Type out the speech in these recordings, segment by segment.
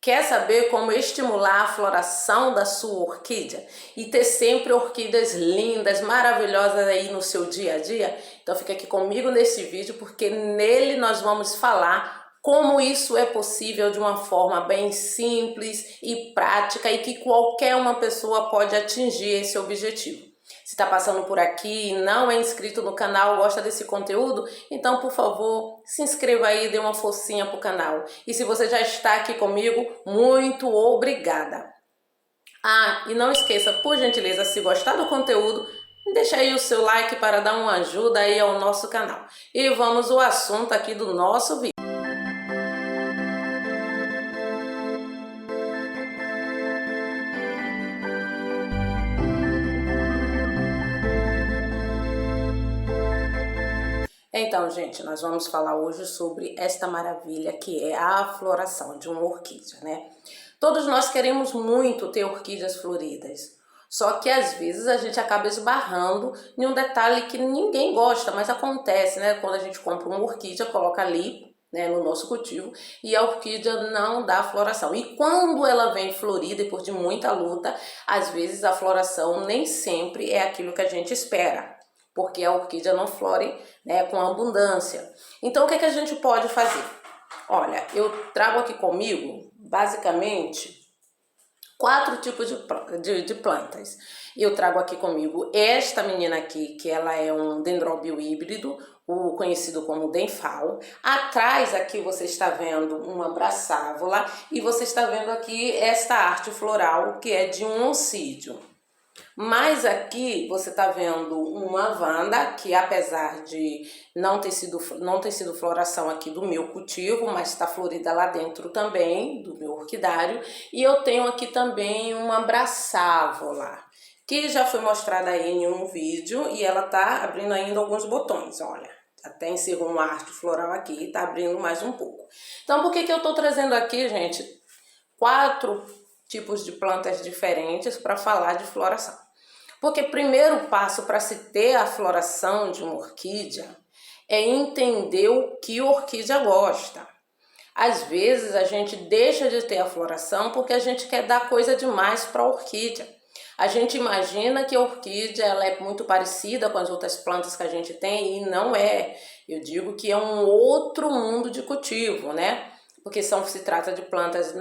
Quer saber como estimular a floração da sua orquídea e ter sempre orquídeas lindas, maravilhosas aí no seu dia a dia? Então fica aqui comigo nesse vídeo, porque nele nós vamos falar como isso é possível de uma forma bem simples e prática e que qualquer uma pessoa pode atingir esse objetivo. Se está passando por aqui e não é inscrito no canal, gosta desse conteúdo, então por favor se inscreva aí, dê uma forcinha pro canal. E se você já está aqui comigo, muito obrigada! Ah, e não esqueça, por gentileza, se gostar do conteúdo, deixa aí o seu like para dar uma ajuda aí ao nosso canal. E vamos ao assunto aqui do nosso vídeo. Então, gente, nós vamos falar hoje sobre esta maravilha que é a floração de uma orquídea, né? Todos nós queremos muito ter orquídeas floridas, só que às vezes a gente acaba esbarrando em um detalhe que ninguém gosta, mas acontece, né? Quando a gente compra uma orquídea, coloca ali, né, no nosso cultivo, e a orquídea não dá floração. E quando ela vem florida, depois de muita luta, às vezes a floração nem sempre é aquilo que a gente espera, porque a orquídea não flore, né, com abundância. Então o que é que a gente pode fazer? Olha, eu trago aqui comigo basicamente 4 tipos de plantas. Eu trago aqui comigo esta menina aqui, que ela é um dendróbio híbrido, o conhecido como Denfal. Atrás aqui você está vendo uma braçávola e você está vendo aqui esta arte floral que é de um oncídio. Mas aqui você está vendo uma Vanda, que apesar de não ter sido floração aqui do meu cultivo, mas está florida lá dentro também, do meu orquidário. E eu tenho aqui também uma Braçávola, que já foi mostrada aí em um vídeo e ela tá abrindo ainda alguns botões, olha. Até encerrou uma arte floral aqui e tá abrindo mais um pouco. Então por que que eu tô trazendo aqui, gente, 4 tipos de plantas diferentes para falar de floração? Porque o primeiro passo para se ter a floração de uma orquídea é entender o que a orquídea gosta. Às vezes a gente deixa de ter a floração porque a gente quer dar coisa demais para a orquídea. A gente imagina que a orquídea ela é muito parecida com as outras plantas que a gente tem e não é. Eu digo que é um outro mundo de cultivo, né? Porque se trata de plantas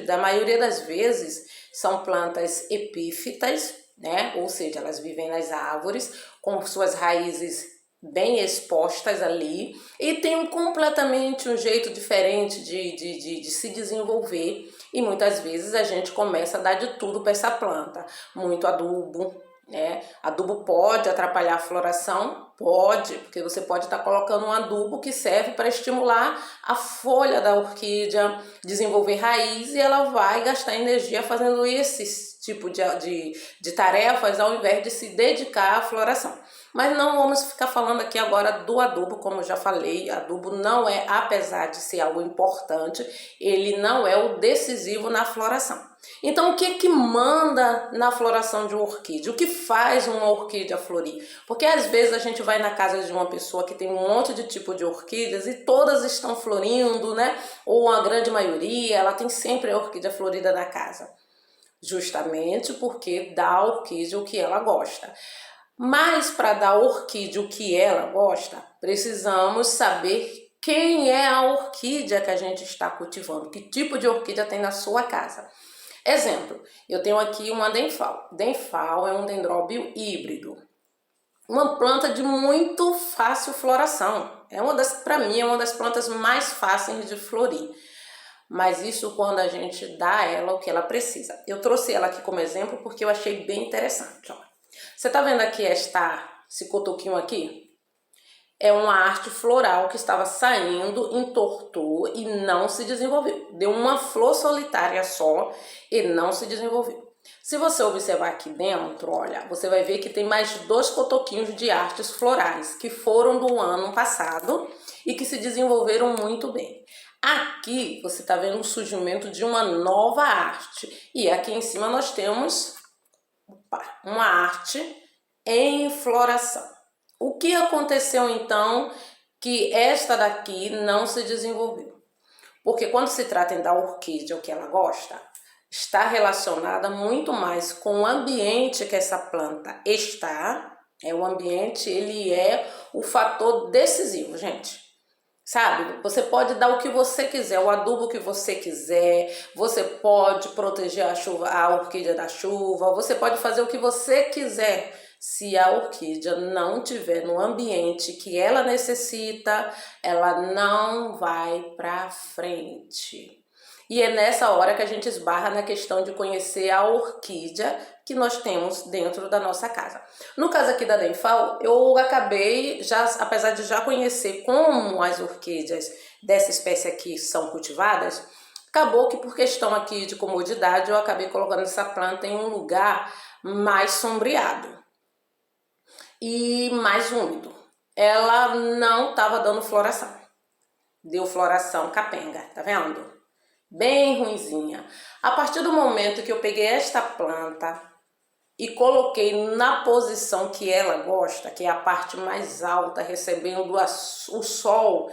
da maioria das vezes são plantas epífitas, né? Ou seja, elas vivem nas árvores com suas raízes bem expostas ali e tem completamente um jeito diferente de se desenvolver, e muitas vezes a gente começa a dar de tudo para essa planta, muito adubo, né? Adubo pode atrapalhar a floração? Pode, porque você pode estar colocando um adubo que serve para estimular a folha da orquídea, desenvolver raiz, e ela vai gastar energia fazendo esse tipo de tarefas ao invés de se dedicar à floração. Mas não vamos ficar falando aqui agora do adubo, como eu já falei, adubo não é, apesar de ser algo importante, ele não é o decisivo na floração. Então o que manda na floração de uma orquídea? O que faz uma orquídea florir? Porque às vezes a gente vai na casa de uma pessoa que tem um monte de tipo de orquídeas e todas estão florindo, né? Ou a grande maioria, ela tem sempre a orquídea florida na casa. Justamente porque dá à orquídea o que ela gosta. Mas para dar à orquídea o que ela gosta, precisamos saber quem é a orquídea que a gente está cultivando, que tipo de orquídea tem na sua casa. Exemplo, eu tenho aqui uma Denfal. Denfal é um dendróbio híbrido. Uma planta de muito fácil floração. Para mim, é uma das plantas mais fáceis de florir. Mas isso quando a gente dá a ela o que ela precisa. Eu trouxe ela aqui como exemplo porque eu achei bem interessante, ó. Você tá vendo aqui esse cotoquinho aqui? É uma arte floral que estava saindo, entortou e não se desenvolveu. Deu uma flor solitária só e não se desenvolveu. Se você observar aqui dentro, olha, você vai ver que tem mais 2 cotoquinhos de artes florais que foram do ano passado e que se desenvolveram muito bem. Aqui você está vendo o surgimento de uma nova arte e aqui em cima nós temos uma arte em floração. O que aconteceu então que esta daqui não se desenvolveu? Porque quando se trata da orquídea, o que ela gosta, está relacionada muito mais com o ambiente que essa planta está. O ambiente, ele é o fator decisivo, gente. Sabe? Você pode dar o que você quiser, o adubo que você quiser, você pode proteger a orquídea da chuva, você pode fazer o que você quiser. Se a orquídea não tiver no ambiente que ela necessita, ela não vai para frente. E é nessa hora que a gente esbarra na questão de conhecer a orquídea que nós temos dentro da nossa casa. No caso aqui da Denfal, eu acabei, apesar de já conhecer como as orquídeas dessa espécie aqui são cultivadas, acabou que por questão aqui de comodidade eu acabei colocando essa planta em um lugar mais sombreado e mais úmido. Ela não estava dando floração, deu floração capenga, tá vendo? Bem ruinzinha. A partir do momento que eu peguei esta planta e coloquei na posição que ela gosta, que é a parte mais alta, recebendo o sol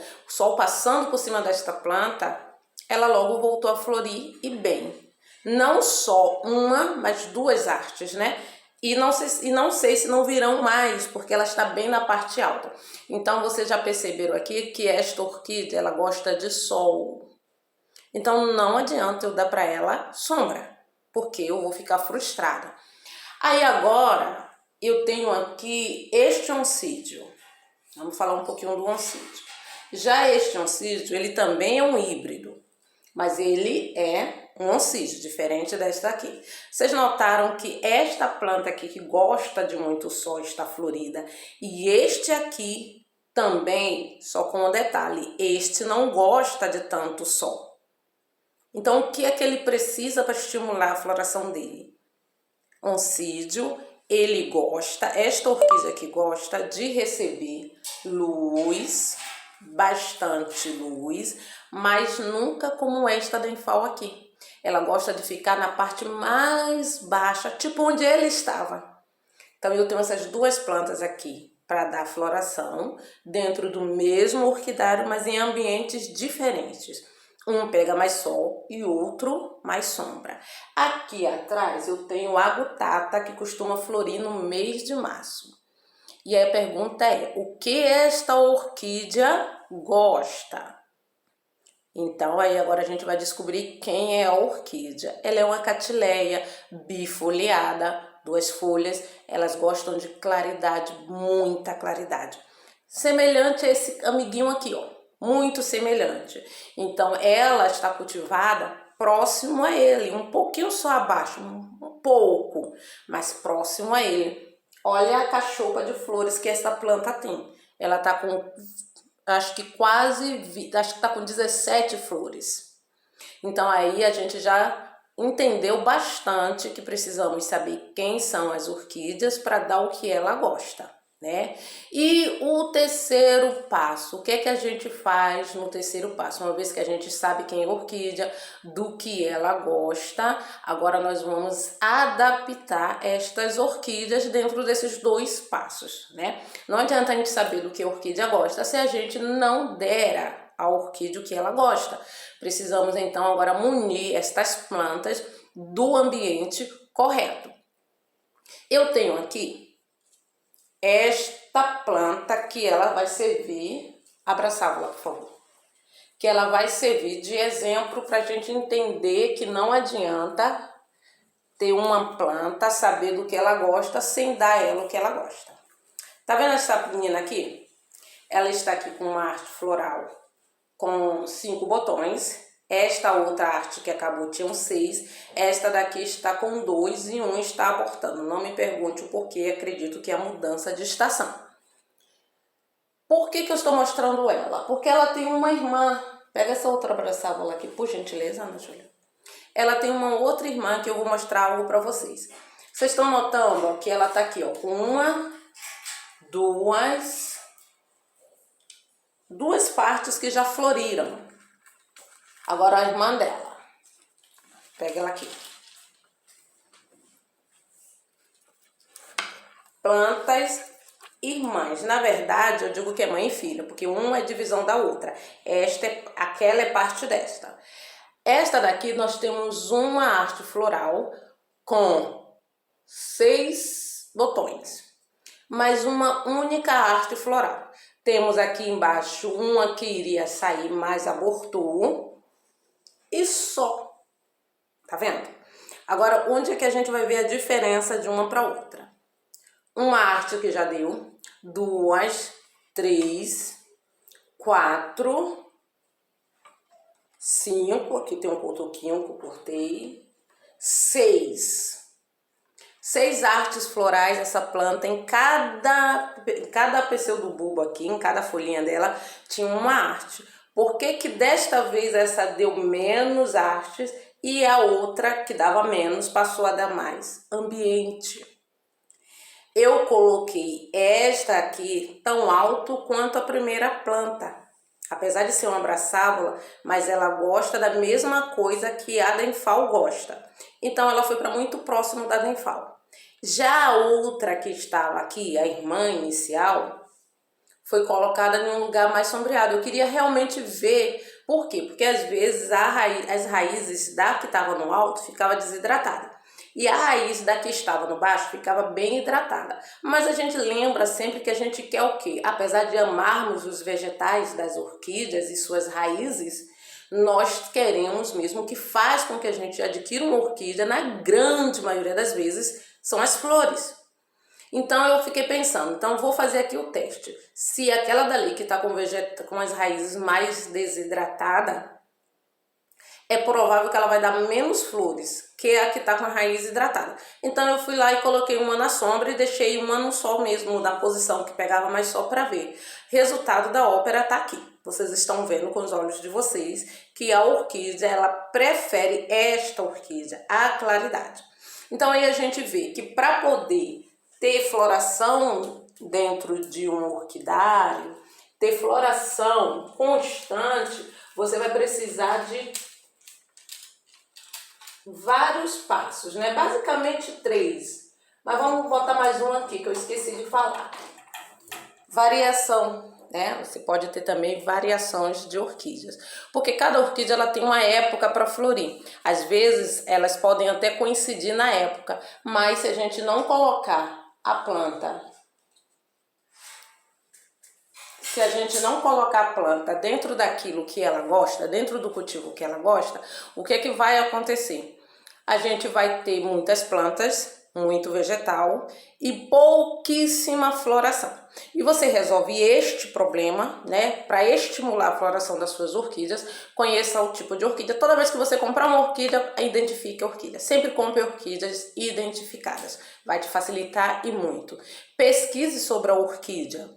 passando por cima desta planta, ela logo voltou a florir e bem. Não só uma, mas duas hastes, né? E não sei se não virão mais, porque ela está bem na parte alta. Então, vocês já perceberam aqui que esta orquídea, ela gosta de sol. Então, não adianta eu dar para ela sombra, porque eu vou ficar frustrada. Aí agora, eu tenho aqui este oncídio. Vamos falar um pouquinho do oncídio. Já este oncídio, ele também é um híbrido, mas ele é um oncídio, diferente desta aqui. Vocês notaram que esta planta aqui, que gosta de muito sol, está florida, e este aqui também, só com um detalhe, este não gosta de tanto sol. Então, o que é que ele precisa para estimular a floração dele? Oncídio, ele gosta, esta orquídea aqui gosta de receber luz, bastante luz, mas nunca como esta Denfal aqui. Ela gosta de ficar na parte mais baixa, tipo onde ele estava. Então, eu tenho essas duas plantas aqui para dar floração dentro do mesmo orquidário, mas em ambientes diferentes. Um pega mais sol e outro mais sombra. Aqui atrás eu tenho a Gutata, que costuma florir no mês de março. E aí a pergunta é, o que esta orquídea gosta? Então aí agora a gente vai descobrir quem é a orquídea. Ela é uma catileia bifoliada, duas folhas. Elas gostam de claridade, muita claridade. Semelhante a esse amiguinho aqui, ó. Muito semelhante. Então, ela está cultivada próximo a ele, um pouquinho só abaixo, um pouco, mas próximo a ele. Olha a cachopa de flores que essa planta tem. Ela está com, acho que está com 17 flores. Então, aí a gente já entendeu bastante que precisamos saber quem são as orquídeas para dar o que ela gosta. Né? E o terceiro passo, o que é que a gente faz no terceiro passo? Uma vez que a gente sabe quem é a orquídea, do que ela gosta, agora nós vamos adaptar estas orquídeas dentro desses dois passos, né? Não adianta a gente saber do que a orquídea gosta se a gente não der à orquídea o que ela gosta. Precisamos então agora munir estas plantas do ambiente correto. Eu tenho aqui esta planta que ela vai servir, abraçá-la, por favor, que ela vai servir de exemplo para a gente entender que não adianta ter uma planta, saber do que ela gosta, sem dar a ela o que ela gosta. Tá vendo essa menina aqui? Ela está aqui com uma arte floral com 5 botões. Esta outra arte que acabou tinha 6, esta daqui está com 2 e 1 está abortando. Não me pergunte o porquê, acredito que é a mudança de estação. Por que eu estou mostrando ela? Porque ela tem uma irmã. Pega essa outra abraçável aqui, por gentileza, Ana Júlia. Ela tem uma outra irmã que eu vou mostrar algo para vocês. Vocês estão notando ó, que ela está aqui ó, com duas partes que já floriram. Agora a irmã dela. Pega ela aqui. Plantas irmãs. Na verdade, eu digo que é mãe e filha, porque uma é divisão da outra. Aquela é parte desta. Esta daqui nós temos uma haste floral com 6 botões, mais uma única haste floral. Temos aqui embaixo uma que iria sair, mas abortou, e só. Tá vendo? Agora, onde é que a gente vai ver a diferença de uma para outra? Uma haste que já deu, 2, 3, 4, 5, aqui tem um cotoquinho que eu cortei, 6. 6 hastes florais essa planta, em cada pseudobulbo aqui, em cada folhinha dela, tinha uma haste. Por que que desta vez essa deu menos hastes e a outra, que dava menos, passou a dar mais? Ambiente. Eu coloquei esta aqui tão alto quanto a primeira planta. Apesar de ser uma abraçávola, mas ela gosta da mesma coisa que a Denfal gosta. Então ela foi para muito próximo da Denfal. Já a outra que estava aqui, a irmã inicial, foi colocada em um lugar mais sombreado. Eu queria realmente ver. Por quê? Porque às vezes as raízes da que estava no alto ficava desidratada. E a raiz da que estava no baixo ficava bem hidratada. Mas a gente lembra sempre que a gente quer o quê? Apesar de amarmos os vegetais das orquídeas e suas raízes, nós queremos mesmo, que faz com que a gente adquira uma orquídea, na grande maioria das vezes, são as flores. Então eu fiquei pensando, então vou fazer aqui o teste. Se aquela dali que está com as raízes mais desidratadas, é provável que ela vai dar menos flores que a que está com a raiz hidratada. Então eu fui lá e coloquei uma na sombra e deixei uma no sol mesmo, na posição que pegava mais sol para ver. Resultado da ópera está aqui. Vocês estão vendo com os olhos de vocês que a orquídea, ela prefere esta orquídea, a claridade. Então aí a gente vê que para poder ter floração dentro de um orquidário, ter floração constante, você vai precisar de vários passos, né? Basicamente 3. Mas vamos botar mais um aqui que eu esqueci de falar. Variação, né? Você pode ter também variações de orquídeas, porque cada orquídea ela tem uma época para florir. Às vezes elas podem até coincidir na época, mas se a gente não colocar a planta, se a gente não colocar a planta dentro daquilo que ela gosta, dentro do cultivo que ela gosta, o que é que vai acontecer? A gente vai ter muitas plantas, muito vegetal e pouquíssima floração. E você resolve este problema, né? Para estimular a floração das suas orquídeas, conheça o tipo de orquídea. Toda vez que você comprar uma orquídea, identifique a orquídea. Sempre compre orquídeas identificadas. Vai te facilitar e muito. Pesquise sobre a orquídea.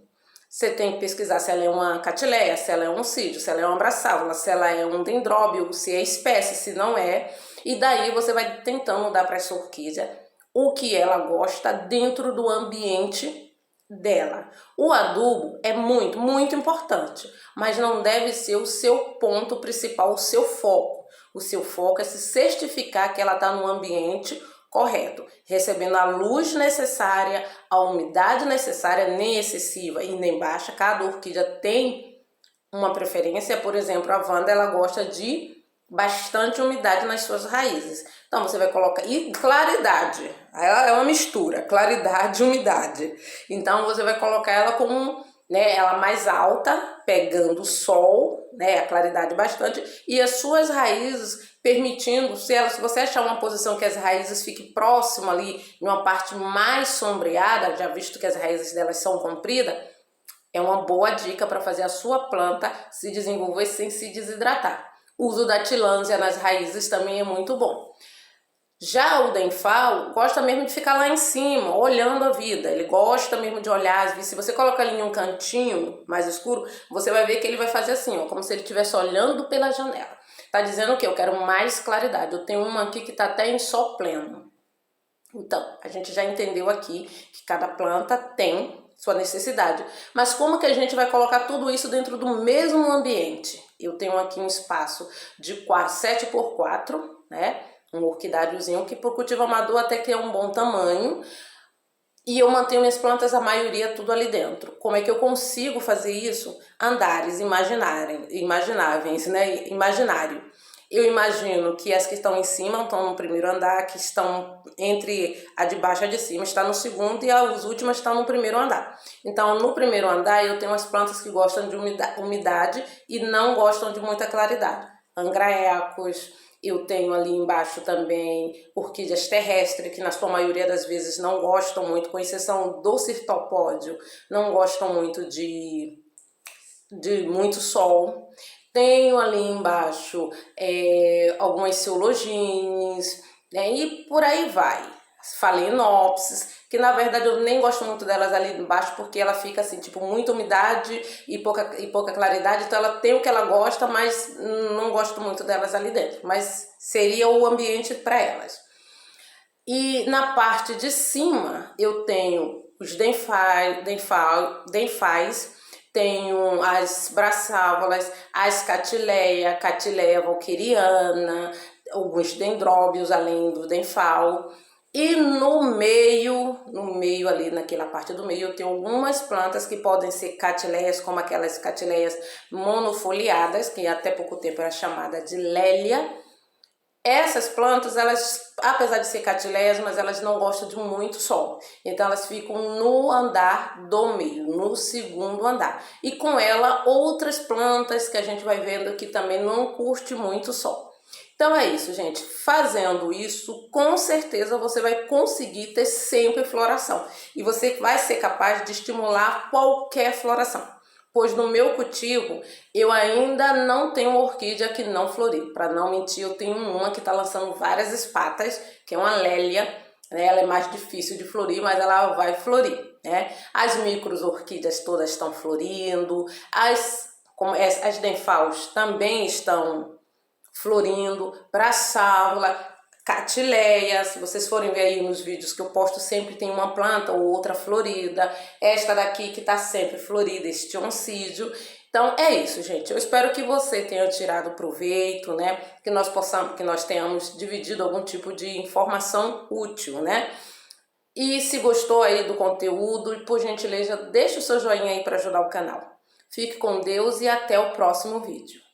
Você tem que pesquisar se ela é uma catileia, se ela é um cídio, se ela é uma abraçávola, se ela é um dendróbio, se é espécie, se não é. E daí você vai tentando dar para essa orquídea o que ela gosta dentro do ambiente dela. O adubo é muito, muito importante, mas não deve ser o seu ponto principal, o seu foco. O seu foco é se certificar que ela está no ambiente correto, recebendo a luz necessária, a umidade necessária, nem excessiva e nem baixa. Cada orquídea tem uma preferência. Por exemplo, a Wanda, ela gosta de bastante umidade nas suas raízes. Então você vai colocar, e claridade, ela é uma mistura, claridade e umidade. Então você vai colocar ela com, né, ela mais alta, pegando sol, né, a claridade bastante, e as suas raízes permitindo, se você achar uma posição que as raízes fiquem próximas ali, em uma parte mais sombreada, já visto que as raízes delas são compridas, é uma boa dica para fazer a sua planta se desenvolver sem se desidratar. O uso da tillandsia nas raízes também é muito bom. Já o Denfal gosta mesmo de ficar lá em cima, olhando a vida. Ele gosta mesmo de olhar. Se você coloca ele em um cantinho mais escuro, você vai ver que ele vai fazer assim, ó, como se ele estivesse olhando pela janela. Tá dizendo o quê? Eu quero mais claridade. Eu tenho uma aqui que tá até em sol pleno. Então, a gente já entendeu aqui que cada planta tem sua necessidade. Mas como que a gente vai colocar tudo isso dentro do mesmo ambiente? Eu tenho aqui um espaço de 7x4, né? Um orquidáriozinho que para o cultivo amador até que é um bom tamanho. e eu mantenho minhas plantas, a maioria, tudo ali dentro. Como é que eu consigo fazer isso? Andares imagináveis, né? Imaginário. Eu imagino que as que estão em cima estão no primeiro andar, que estão entre a de baixo e a de cima está no segundo e as últimas estão no primeiro andar. Então, no primeiro andar eu tenho as plantas que gostam de umidade e não gostam de muita claridade. Angraecos, eu tenho ali embaixo também orquídeas terrestres, que na sua maioria das vezes não gostam muito, com exceção do cirtopódio, não gostam muito de muito sol. Tenho ali embaixo algumas ceologines, né, e por aí vai. Phalaenopsis, que na verdade eu nem gosto muito delas ali embaixo, porque ela fica assim, tipo, muita umidade e pouca claridade, então ela tem o que ela gosta, mas não gosto muito delas ali dentro, mas seria o ambiente para elas. E na parte de cima eu tenho os denfais, tenho as braçávolas, as catileia walkeriana, alguns dendróbios além do denfal. E no meio ali naquela parte do meio, eu tenho algumas plantas que podem ser catileias, como aquelas catileias monofoliadas, que até pouco tempo era chamada de lélia. Essas plantas, elas, apesar de ser catileias, mas elas não gostam de muito sol. Então elas ficam no andar do meio, no segundo andar. E com ela, outras plantas que a gente vai vendo que também não curte muito sol. Então é isso, gente. Fazendo isso, com certeza você vai conseguir ter sempre floração. E você vai ser capaz de estimular qualquer floração. Pois no meu cultivo, eu ainda não tenho uma orquídea que não floriu. Para não mentir, eu tenho uma que está lançando várias espatas, que é uma lélia, né? Ela é mais difícil de florir, mas ela vai florir, né? As micros orquídeas todas estão florindo, as denfals também estão florindo, braçávola, catileia. Se vocês forem ver aí nos vídeos que eu posto, sempre tem uma planta ou outra florida. Esta daqui que tá sempre florida, este oncídio. Então é isso, gente. Eu espero que você tenha tirado proveito, né? Que nós tenhamos dividido algum tipo de informação útil, né? E se gostou aí do conteúdo, por gentileza, deixa o seu joinha aí para ajudar o canal. Fique com Deus e até o próximo vídeo.